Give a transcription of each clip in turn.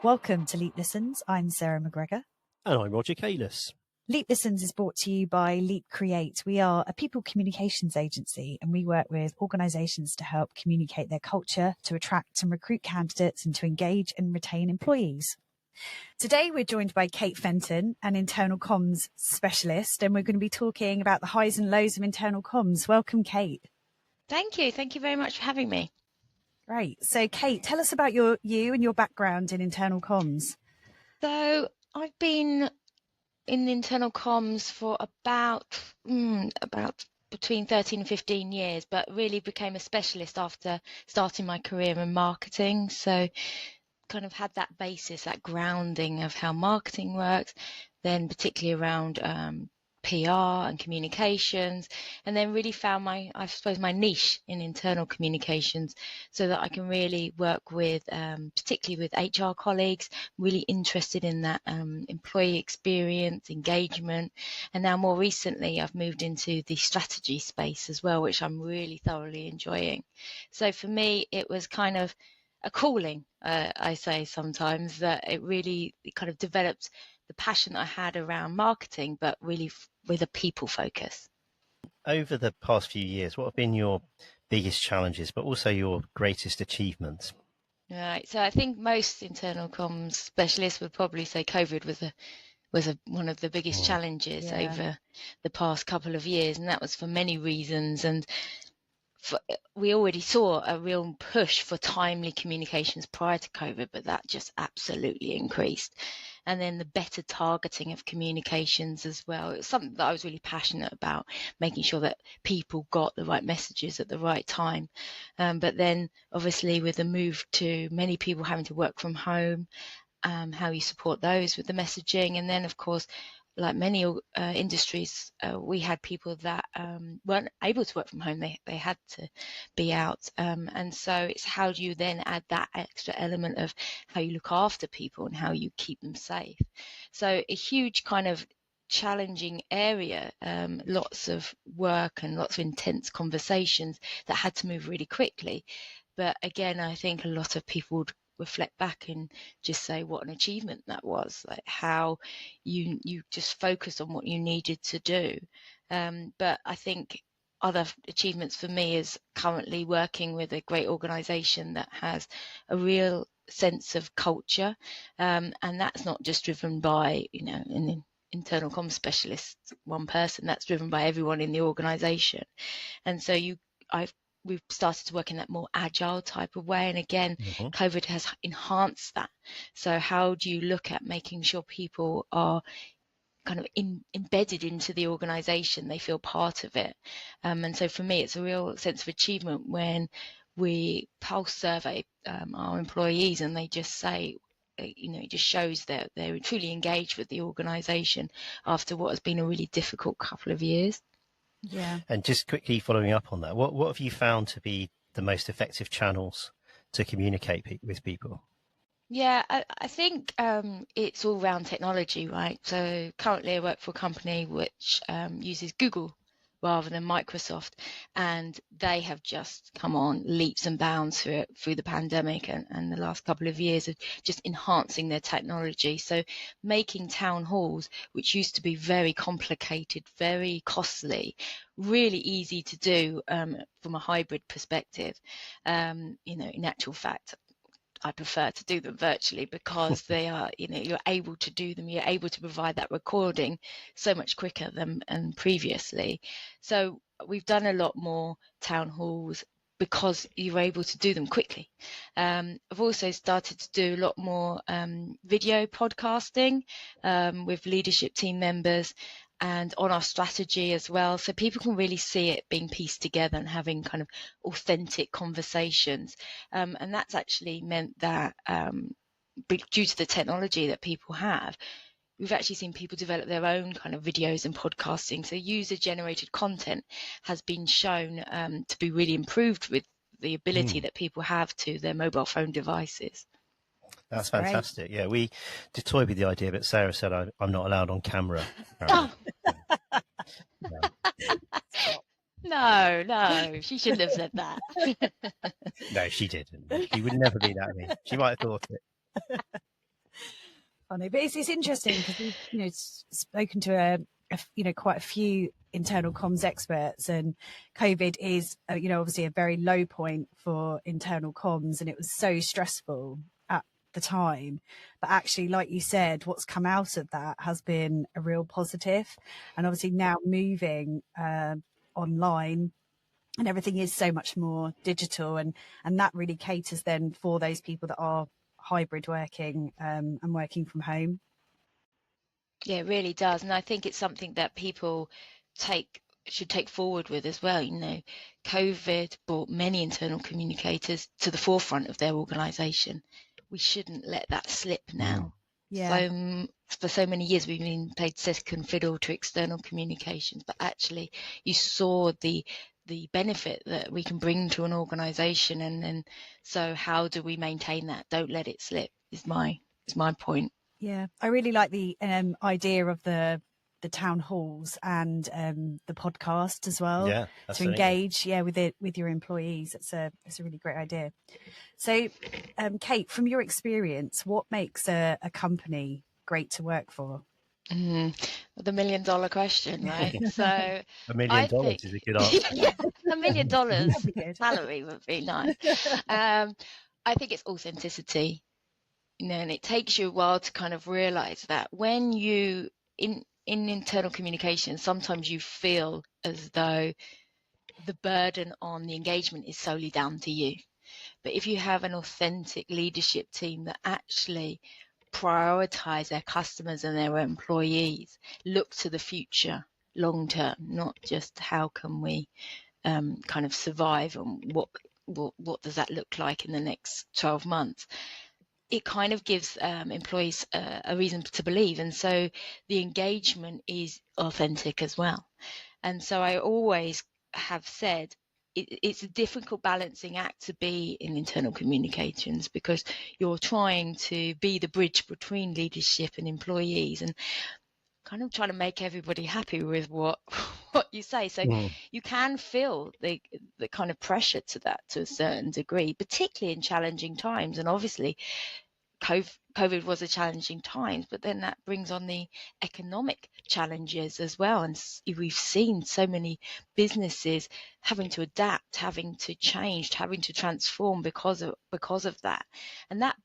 Welcome to Leap Listens. I'm Sarah McGregor. And I'm Roger Kalis. Leap Listens is brought to you by Leap Create. We are a people communications agency and we work with organisations to help communicate their culture, to attract and recruit candidates and to engage and retain employees. Today we're joined by Kate Fenton, an internal comms specialist, and we're going to be talking about the highs and lows of internal comms. Welcome, Kate. Thank you. Thank you very much for having me. Great. So, Kate, tell us about you and your background in internal comms. So I've been in internal comms for about between 13 and 15 years, but really became a specialist after starting my career in marketing. So kind of had that basis, that grounding of how marketing works, then particularly around PR and communications, and then really found my niche in internal communications so that I can really work with, particularly with HR colleagues, really interested in that employee experience, engagement, and now more recently I've moved into the strategy space as well, which I'm really thoroughly enjoying. So for me, it was kind of a calling, I say sometimes, that it kind of developed the passion that I had around marketing, but really with a people focus. Over the past few years, what have been your biggest challenges, but also your greatest achievements? Right. So I think most internal comms specialists would probably say COVID was one of the biggest challenges over the past couple of years, and that was for many reasons. And we already saw a real push for timely communications prior to COVID, but that just absolutely increased. And then the better targeting of communications as well. It was something that I was really passionate about, making sure that people got the right messages at the right time. But then obviously with the move to many people having to work from home, how you support those with the messaging. And then of course, like many industries, we had people that weren't able to work from home. They had to be out. And so it's how do you then add that extra element of how you look after people and how you keep them safe. So a huge kind of challenging area, lots of work and lots of intense conversations that had to move really quickly. But again, I think a lot of people would reflect back and just say what an achievement that was, like how you just focused on what you needed to do. But I think other achievements for me is currently working with a great organization that has a real sense of culture, and that's not just driven by an internal comms specialist, one person. That's driven by everyone in the organization. And so we've started to work in that more agile type of way. And again, COVID has enhanced that. So how do you look at making sure people are kind of embedded into the organization, they feel part of it? And so for me, it's a real sense of achievement when we pulse survey our employees and they just say, it just shows that they're truly engaged with the organization after what has been a really difficult couple of years. Yeah. And just quickly following up on that, what have you found to be the most effective channels to communicate with people? Yeah, I think it's all around technology, right? So currently I work for a company which uses Google rather than Microsoft, and they have just come on leaps and bounds through the pandemic and the last couple of years of just enhancing their technology. So making town halls, which used to be very complicated, very costly, really easy to do from a hybrid perspective. In actual fact, I prefer to do them virtually because they are, you're able to do them, you're able to provide that recording so much quicker than previously. So we've done a lot more town halls because you're able to do them quickly. I've also started to do a lot more video podcasting with leadership team members and on our strategy as well, so people can really see it being pieced together and having kind of authentic conversations. And that's actually meant that due to the technology that people have, we've actually seen people develop their own kind of videos and podcasting. So user-generated content has been shown to be really improved with the ability that people have to their mobile phone devices. That's fantastic. Great. Yeah, we did toy with the idea, but Sarah said I'm not allowed on camera. No, she shouldn't have said that. No, she didn't. She would never be that mean. She might have thought it. Funny, but it's interesting because we've spoken to quite a few internal comms experts, and COVID is obviously a very low point for internal comms, and it was so stressful at the time. But actually, like you said, what's come out of that has been a real positive, and obviously now moving online. And everything is so much more digital, and that really caters then for those people that are hybrid working and working from home. Yeah, it really does. And I think it's something that people should take forward with as well. COVID brought many internal communicators to the forefront of their organisation. We shouldn't let that slip now. Yeah. So for so many years we've been played second fiddle to external communications, but actually you saw the benefit that we can bring to an organisation, and then so how do we maintain that? Don't let it slip is my point. Yeah, I really like the idea of the town halls and the podcast as well. Yeah, to engage with your employees. It's a really great idea. So Kate, from your experience, what makes a company great to work for? The $1 million question, right? So $1 million is a good answer. Yeah, $1 million salary would be nice. I think it's authenticity, and it takes you a while to kind of realize that when you in internal communication, sometimes you feel as though the burden on the engagement is solely down to you. But if you have an authentic leadership team that actually prioritize their customers and their employees, look to the future long term, not just how can we kind of survive and what does that look like in the next 12 months, it kind of gives employees a reason to believe. And so the engagement is authentic as well. And so I always have said it's a difficult balancing act to be in internal communications, because you're trying to be the bridge between leadership and employees, and kind of trying to make everybody happy with what you say. So you can feel the kind of pressure to that to a certain degree, particularly in challenging times. And obviously COVID was a challenging time, but then that brings on the economic challenges as well. And we've seen so many businesses having to adapt, having to change, having to transform because of that. And that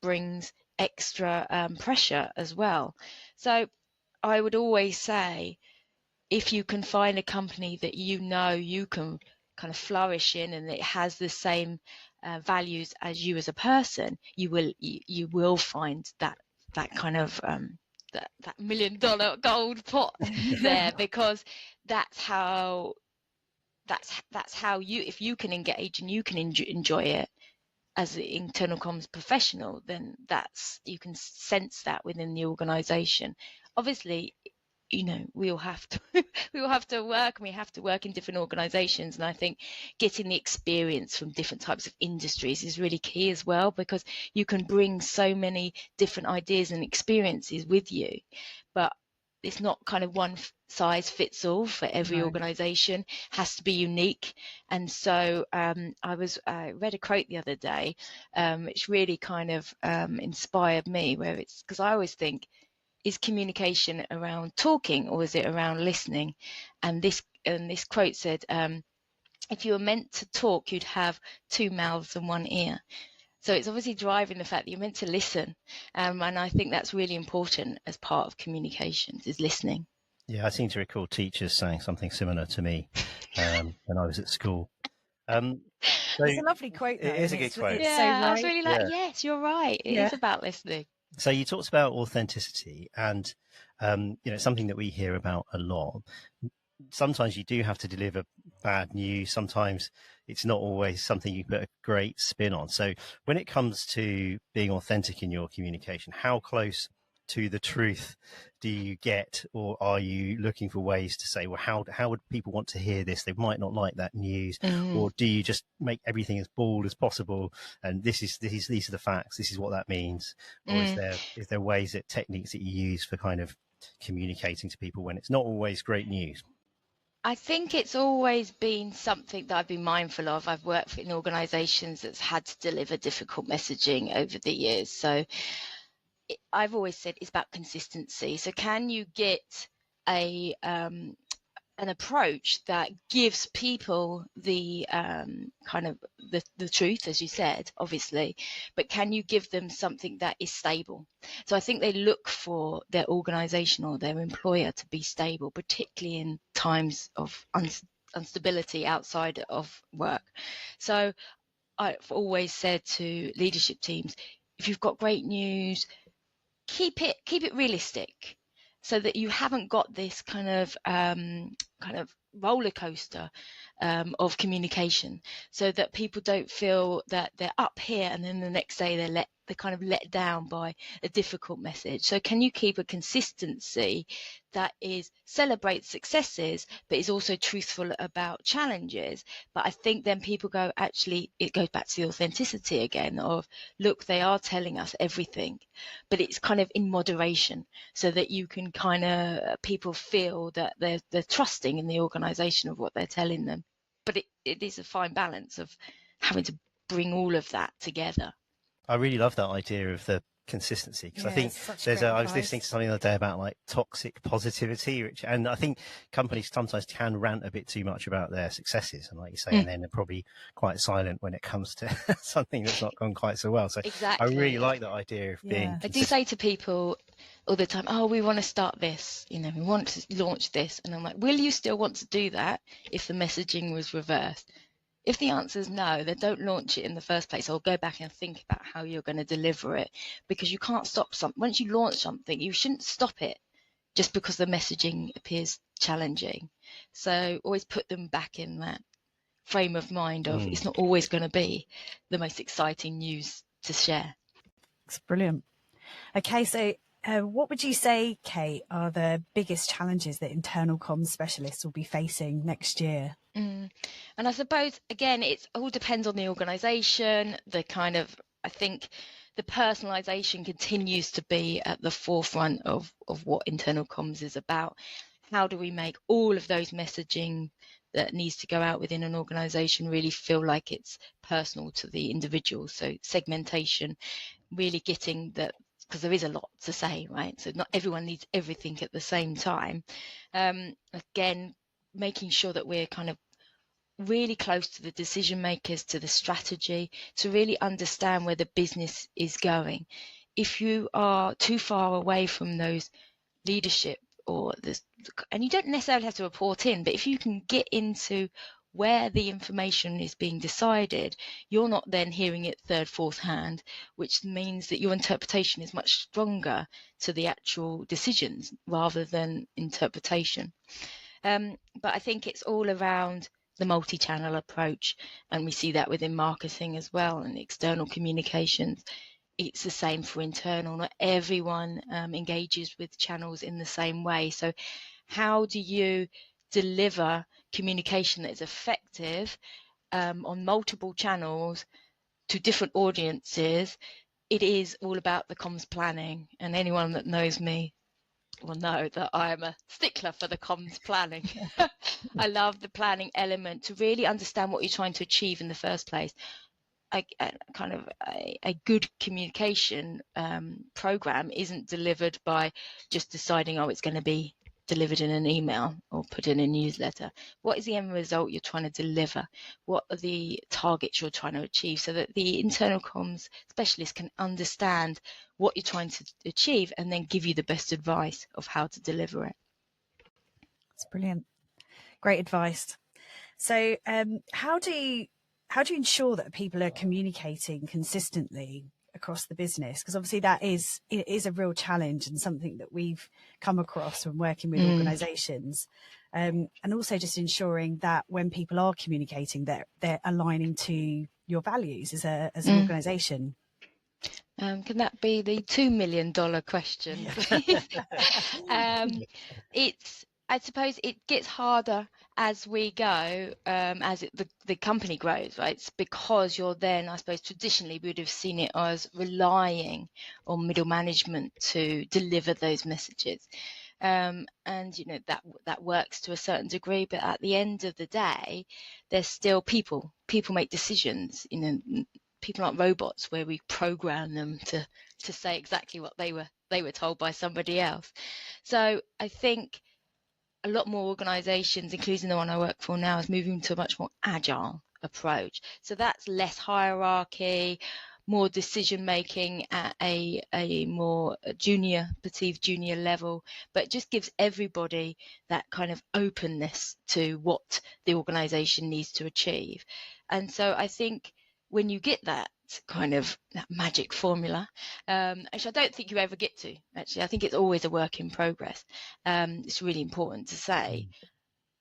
brings extra pressure as well. So I would always say, if you can find a company that you can kind of flourish in, and it has the same values as you as a person, you will find that kind of that $1 million gold pot there, because that's how you, if you can engage and you can enjoy it as an internal comms professional, then you can sense that within the organization. Obviously, we all have to work, and we have to work in different organizations, and I think getting the experience from different types of industries is really key as well, because you can bring so many different ideas and experiences with you, but it's not kind of one size fits all for every organization. Has to be unique. And so I read a quote the other day which really kind of inspired me, where it's, because I always think, is communication around talking or is it around listening? And this quote said, if you were meant to talk, you'd have 2 mouths and 1 ear. So it's obviously driving the fact that you're meant to listen. And I think that's really important as part of communications, is listening. Yeah, I seem to recall teachers saying something similar to me when I was at school. So it's a lovely quote, though. It is a good quote. Yeah, so right. I was really like, yes, you're right. It is about listening. So you talked about authenticity, and something that we hear about a lot. Sometimes you do have to deliver bad news. Sometimes it's not always something you put a great spin on. So when it comes to being authentic in your communication, how close to the truth do you get, or are you looking for ways to say, well, how would people want to hear this? They might not like that news. Or do you just make everything as bald as possible, and these are the facts, this is what that means? Or is there ways, techniques that you use for kind of communicating to people when it's not always great news? I think it's always been something that I've been mindful of. I've worked in organisations that's had to deliver difficult messaging over the years. So I've always said it's about consistency. So can you get a an approach that gives people the kind of the truth, as you said, obviously, but can you give them something that is stable? So I think they look for their organisation or their employer to be stable, particularly in times of instability outside of work. So I've always said to leadership teams, if you've got great news, keep it realistic, so that you haven't got this kind of roller coaster of communication, so that people don't feel that they're up here and then the next day they're kind of let down by a difficult message. So can you keep a consistency that celebrates successes but is also truthful about challenges? But I think then people go, actually, it goes back to the authenticity again of, look, they are telling us everything, but it's kind of in moderation, so that you can kind of, people feel that they're trusting in the organization of what they're telling them. But it is a fine balance of having to bring all of that together. I really love that idea of the consistency, because I think I was listening to something the other day about like toxic positivity, and I think companies sometimes can rant a bit too much about their successes, and like you say, and then they're probably quite silent when it comes to something that's not gone quite so well. So exactly. I really like that idea of being consistent. I do say to people all the time, oh, we want to start this, we want to launch this, and I'm like, will you still want to do that if the messaging was reversed? If the answer is no, then don't launch it in the first place, or go back and think about how you're going to deliver it, because you can't stop something. Once you launch something, you shouldn't stop it just because the messaging appears challenging. So always put them back in that frame of mind of it's not always going to be the most exciting news to share. It's brilliant. Okay, so what would you say, Kate, are the biggest challenges that internal comms specialists will be facing next year? And I suppose, again, it all depends on the organisation. I think the personalisation continues to be at the forefront of what internal comms is about. How do we make all of those messaging that needs to go out within an organisation really feel like it's personal to the individual? So segmentation, really getting that, because there is a lot to say, right? So not everyone needs everything at the same time. Again, making sure that we're kind of really close to the decision makers, to the strategy, to really understand where the business is going. If you are too far away from those leadership and you don't necessarily have to report in, but if you can get into where the information is being decided, you're not then hearing it third, fourth hand, which means that your interpretation is much stronger to the actual decisions rather than interpretation. But I think it's all around the multi-channel approach, and we see that within marketing as well and external communications. It's the same for internal. Not everyone engages with channels in the same way. So how do you deliver communication that is effective on multiple channels to different audiences? It is all about the comms planning, and anyone that knows me will know that I am a stickler for the comms planning. I love the planning element to really understand what you're trying to achieve in the first place. A good communication program isn't delivered by just deciding, oh, it's going to be delivered in an email or put in a newsletter. What is the end result you're trying to deliver? What are the targets you're trying to achieve, so that the internal comms specialist can understand what you're trying to achieve and then give you the best advice of how to deliver it. That's brilliant. Great advice. So how do you ensure that people are communicating consistently across the business? Because obviously it is a real challenge and something that we've come across when working with organisations, and also just ensuring that when people are communicating, they're aligning to your values as an organisation. Can that be the $2 million question, please? I suppose it gets harder as we go, as the company grows, right? It's because you're then, I suppose, traditionally we would have seen it as relying on middle management to deliver those messages. And that works to a certain degree, but at the end of the day, there's still people make decisions. People aren't robots where we program them to say exactly what they were told by somebody else. So I think a lot more organizations, including the one I work for now, is moving to a much more agile approach. So that's less hierarchy, more decision making at a more perceived junior level, but just gives everybody that kind of openness to what the organization needs to achieve. And so I think when you get that magic formula, which I don't think you ever get to, actually, I think it's always a work in progress. It's really important to say.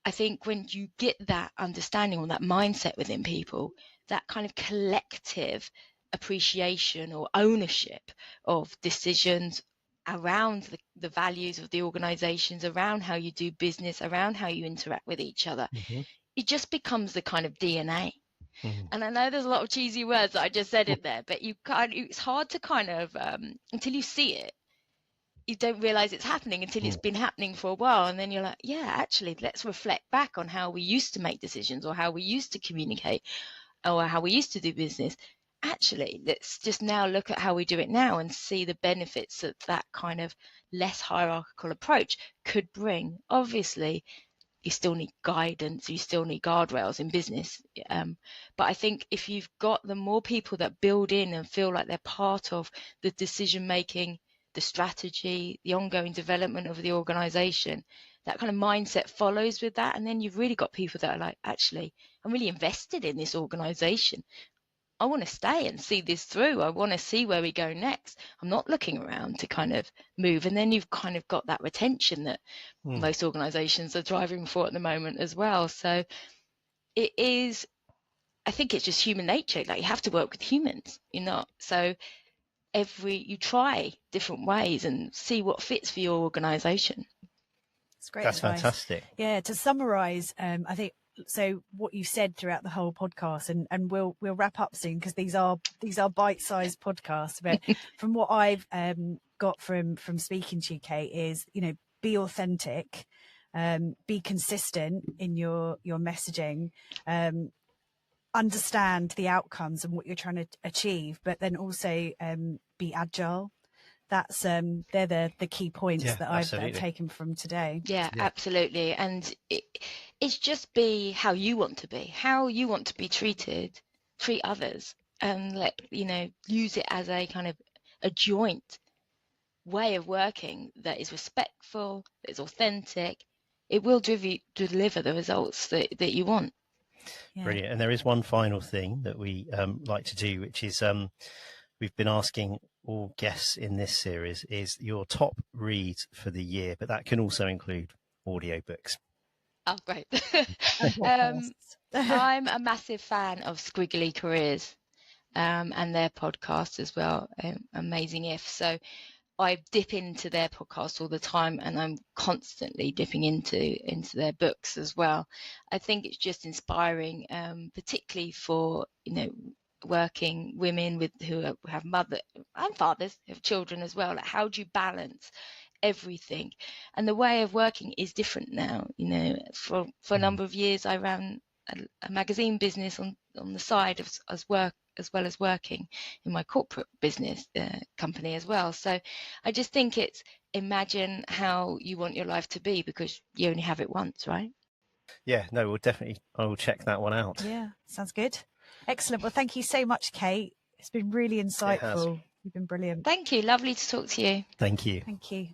I think when you get that understanding or that mindset within people, that kind of collective appreciation or ownership of decisions around the values of the organizations, around how you do business, around how you interact with each other, it just becomes the kind of DNA. And I know there's a lot of cheesy words that I just said in there, but it's hard to until you see it, you don't realize it's happening until it's been happening for a while. And then you're like, yeah, actually, let's reflect back on how we used to make decisions or how we used to communicate or how we used to do business. Actually, let's just now look at how we do it now and see the benefits that kind of less hierarchical approach could bring. Obviously, you still need guidance, you still need guardrails in business. But I think if you've got the more people that build in and feel like they're part of the decision making, the strategy, the ongoing development of the organization, that kind of mindset follows with that. And then you've really got people that are like, actually, I'm really invested in this organization. I want to stay and see this through. I want to see where we go next. I'm not looking around to kind of move. And then you've kind of got that retention that most organizations are driving for at the moment as well. So it is, I think it's just human nature. Like, you have to work with humans, so you try different ways and see what fits for your organization. It's great. That's advice. Fantastic. Yeah. To summarize, I think, so what you said throughout the whole podcast, and we'll wrap up soon because these are bite-sized podcasts. But from what I've got from speaking to you, Kate, is be authentic, be consistent in your messaging, understand the outcomes and what you're trying to achieve, but then also be agile. That's they're the key points that I've taken from today. Yeah, absolutely. And it's just be how you want to be treated, treat others, and use it as a kind of a joint way of working that is respectful, that is authentic. It will deliver the results that you want. Yeah. Brilliant. And there is one final thing that we like to do, which is we've been asking all guests in this series is your top read for the year, but that can also include audiobooks. Oh, great. I'm a massive fan of Squiggly Careers and their podcast as well, Amazing If. So I dip into their podcast all the time, and I'm constantly dipping into their books as well. I think it's just inspiring, particularly for working women who have mother and fathers, who have children as well. Like, how do you balance everything? And the way of working is different now. For a number of years, I ran a magazine business on the side as well as working in my corporate business company as well. So I just think it's imagine how you want your life to be, because you only have it once, right? Yeah, no, I will check that one out. Yeah, sounds good. Excellent. Well, thank you so much, Kate. It's been really insightful. You've been brilliant. Thank you. Lovely to talk to you. Thank you. Thank you.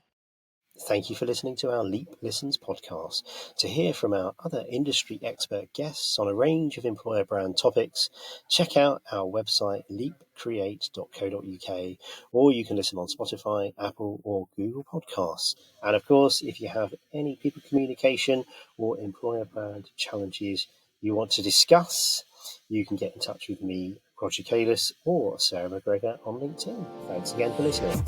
Thank you for listening to our Leap Listens podcast. To hear from our other industry expert guests on a range of employer brand topics, check out our website leapcreate.co.uk, or you can listen on Spotify, Apple or Google Podcasts. And of course, if you have any people communication or employer brand challenges you want to discuss, you can get in touch with me, Roger Kalis, or Sarah McGregor on LinkedIn. Thanks again for listening.